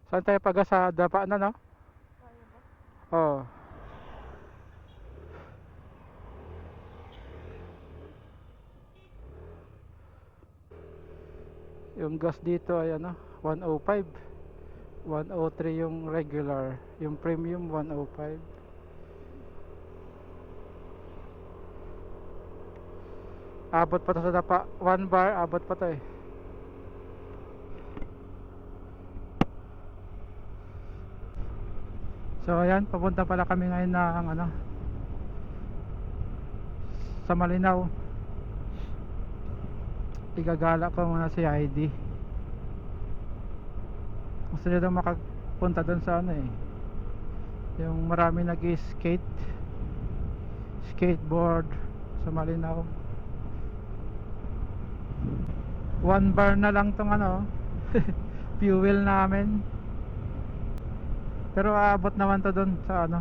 Saan tayo pag sa dapa na, no? Oh. Yung gas dito ay ano, 105. 103 yung regular. Yung premium 105. Abot pa to sa dapa. 1 bar, abot pa to eh. So ayan, papunta pala kami ngayon ng ano, sa Malinaw. Igagala ko muna si ID. Gusto nyo daw makapunta doon sa ano eh, yung marami nag-skate, skateboard sa Malinaw. 1 bar na lang tong ano fuel namin. Pero aabot naman to doon sa ano,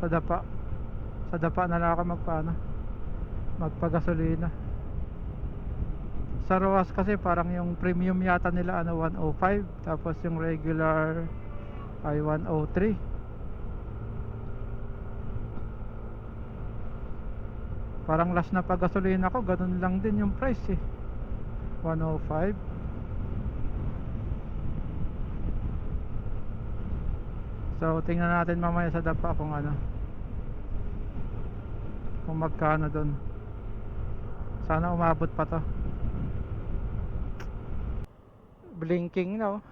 sa dapa. Sa dapa na lang ako magpagasolina. Sa Roas kasi parang yung premium yata nila ano 105, tapos yung regular ay 103. Parang last na pagasolina ko ganun lang din yung price eh, 105. So tingnan natin mamaya sa dapa kung ano, kung magkano doon. Sana umabot pa to. Blinking na oh.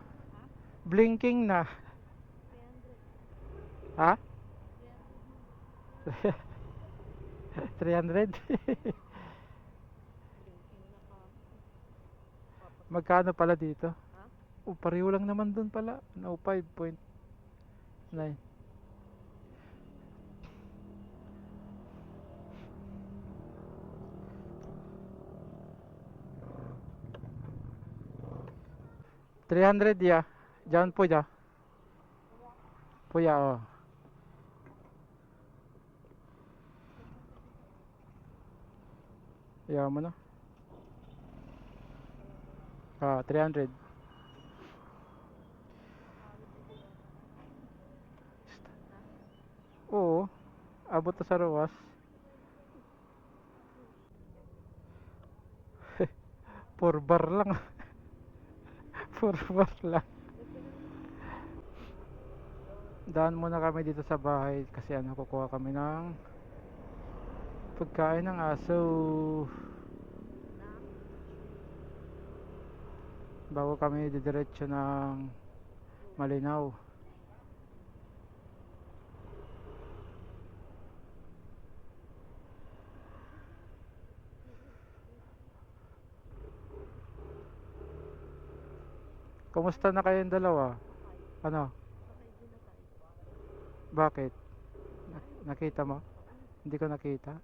Blinking na. Ha? 300. Magkano pala dito? O pareho lang naman doon pala. No, 5.9. 300 ya. Jangan po ya. Puya oh. Ayaw mo na. 300. Oo. Abot to sa Roas. 4 bar lang. 4 bar lang. Daan muna kami dito sa bahay kasi ano, kukuha kami ng pagkain ng aso bago kami didiretso ng Malinaw. Kumusta na kayong dalawa? Ano? Bakit? Nakita mo? Hindi ko nakita.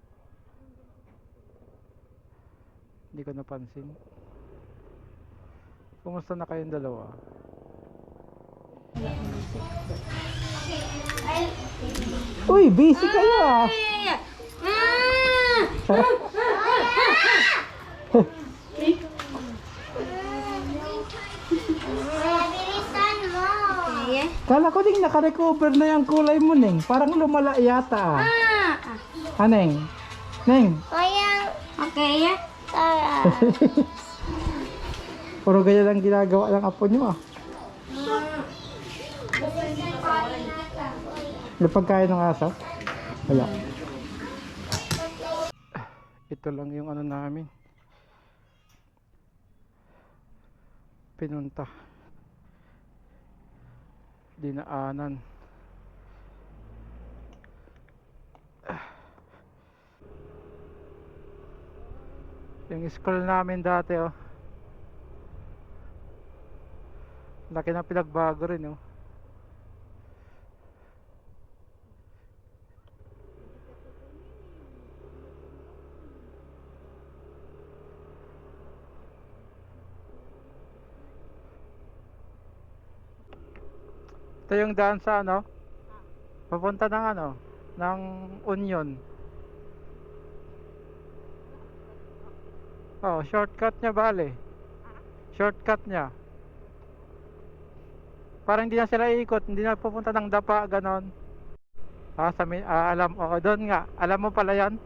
Hindi ko napansin. Kumusta na kayong dalawa? Uy, busy kayo ah. Kala ko ding naka-recover na yung kulay mo, Neng. Parang lumala yata. Neng? Neng? Okay, ya. Puro ganyan lang ginagawa ng apo nyo ah. May pagkain ng aso? Wala. Ito lang yung ano namin. Pinunta. Dinaanan. Yung school namin dati oh. Laki na pinagbago rin oh. Ito yung daan sa ano? Papunta ng ano? Ng Union. Oh, shortcut niya bale. Shortcut niya. Parang hindi na sila iikot, hindi na pupunta ng dapa, ganon. Alam, doon nga. Alam mo pala yan?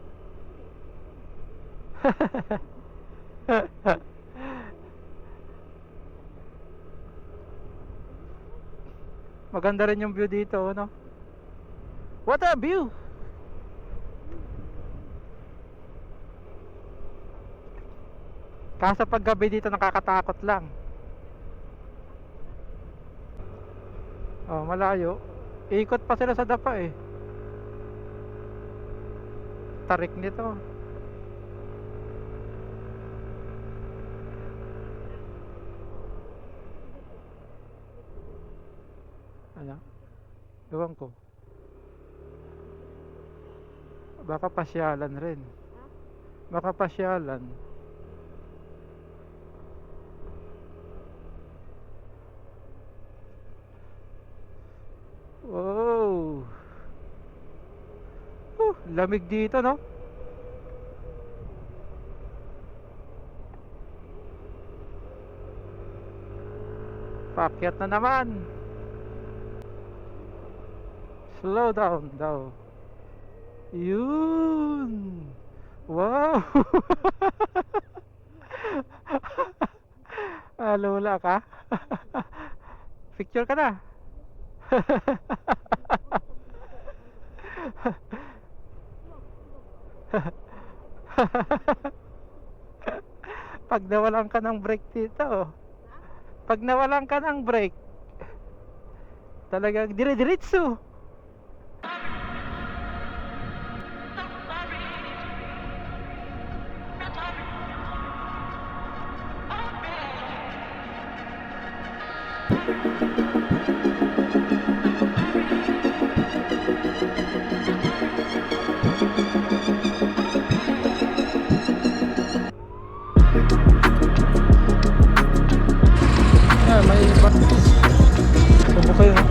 Maganda rin yung view dito, no? What a view! Kaso pag gabi dito nakakatakot lang. Oh, malayo. Ikot pa sila sa dapa eh. Tarik nito. Ano? Ewan ko. Baka pasyalan rin. Baka pasyalan. Wow. Lamig dito, no? Paakyat na naman. Slow down daw. Yun. Wow. Lula ka? Picture ka na. Pag nawalan ka ng break dito, pag nawalan ka ng break, talagang dire-diretso. May iba. Subo kayo, no?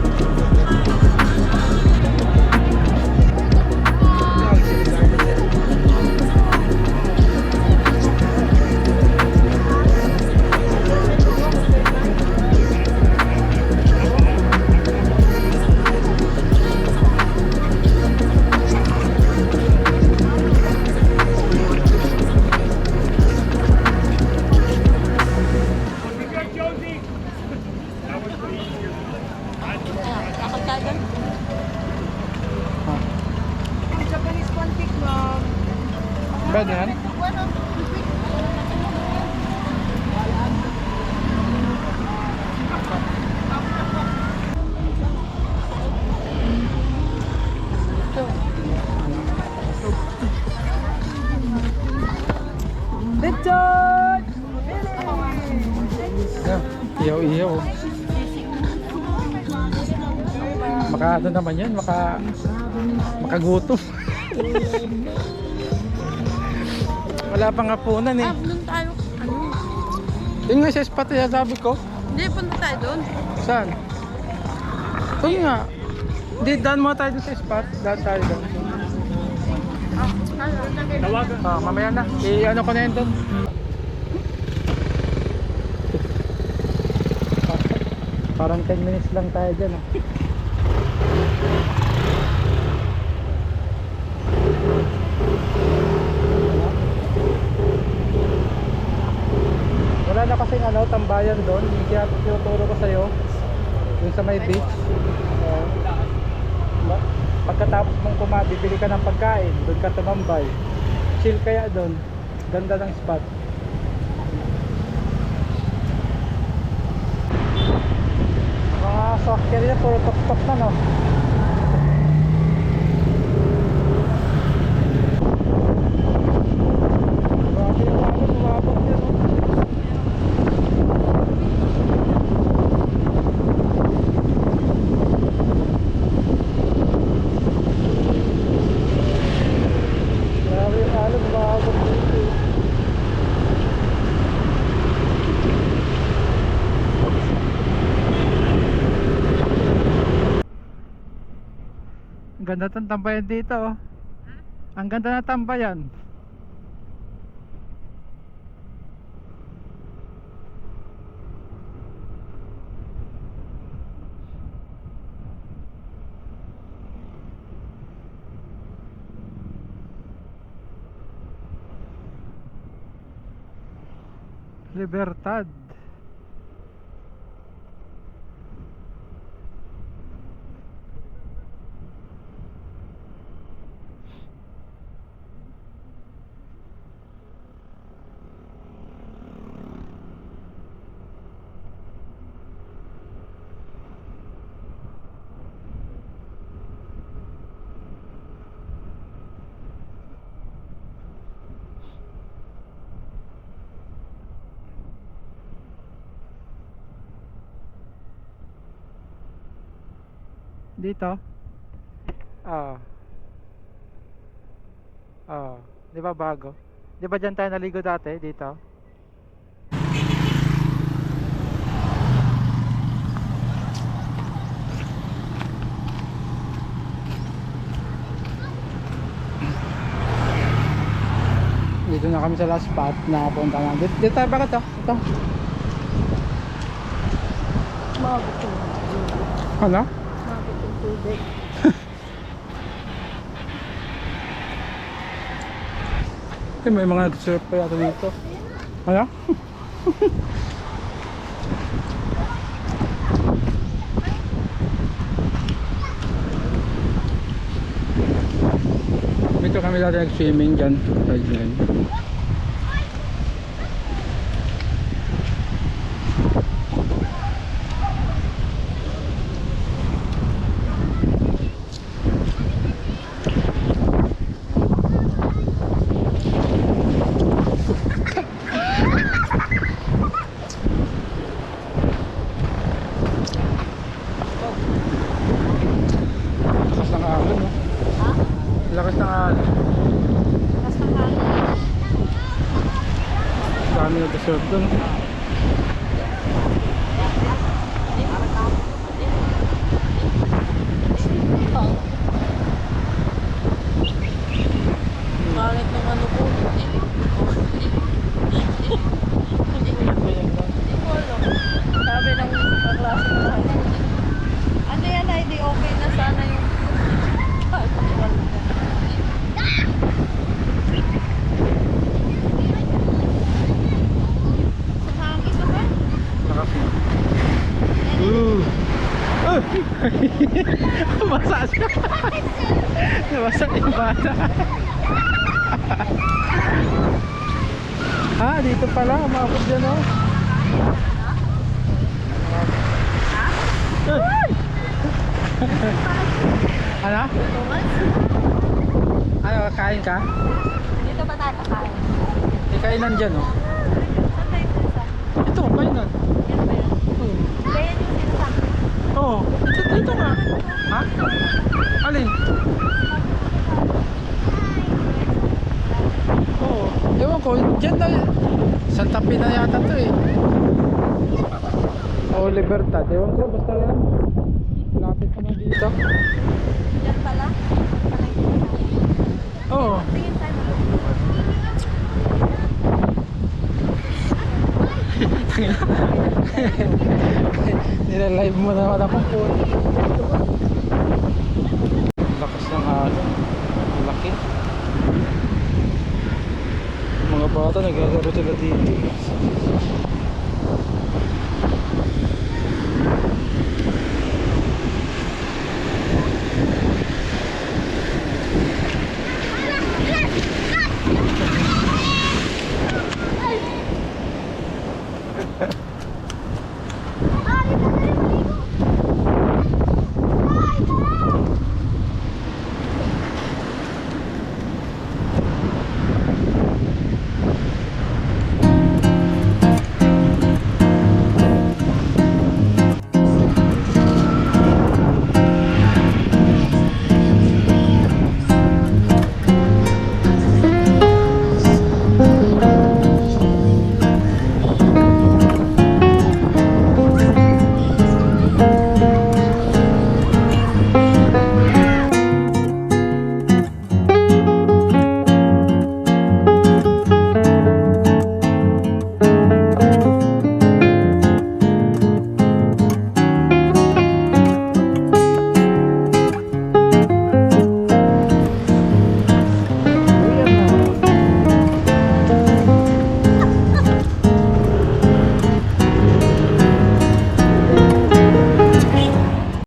Japanese pancake lang. Pwede yan? Richard! Iyaw-iyaw. Ano naman yan, makagutom. Wala pang hapunan eh. Doon tayo. Ano? Yun nga sa spot na sabi ko. Hindi, punta tayo doon. Saan? Yun nga. Hindi, daan mo tayo sa spot. Daan tayo doon. Tawagan. Mamaya na. I-ano ko na yun doon. Parang 10 minutes lang tayo dyan ah. Wala na kasing tambayan doon. Kaya tinuturo ko sa'yo yung sa may beach. Pagkatapos mong bibili ka ng pagkain, doon ka tumambay. Chill kaya doon. Ganda ng spot. Mga soccer niya, puro tok-tok na, no? Grabe yung umabot niya, no? Grabe yung umabot dito. Ang ganda ng tambayan dito, oh. Ang ganda na tambayan. Libertad. Dito? Ah. Ah, di ba bago? Di ba dyan tayo naligo dati dito? Dito na kami sa last spot na punta na. Dito tayo, bakit to? Ito. Mabot yung Ano? Mabot yung tubig. May mga nag-surf pa yata dito. Ano? Dito kami dati nag-swimming dyan. Side na yun. Lakas ng alon, no? Ha? Lakas ng alon. Tapos nakaano. Dami nag-surf doon. Bakit ng ano po? Sabi ng kaklase ko na ano yan ay di okay na sana yung sa hangin naman. Lakas na. Basa siya. Nabasa yung bata. Ah, dito pala. Umabot dyan, oh. Ano? Ano, kain ka? Dito ba tayo kakain? May kainan dyan, oh. Saan tayo isa? Ito, kainan. Yan ba yan? Oo. Ganyan yung sinasabi. Oo. Dito nga. Ha? Alin? Oo. Ewan ko, dyan na. Santa Fe na yata to eh. O Libertad. Ewan ko, basta lang. Lapit naman dito. Yan pala? Oo. Tingin tayo. Nilalive mo naman akong phone. Lakas ng alon. Laki. Mga bata naglalaro sila dito.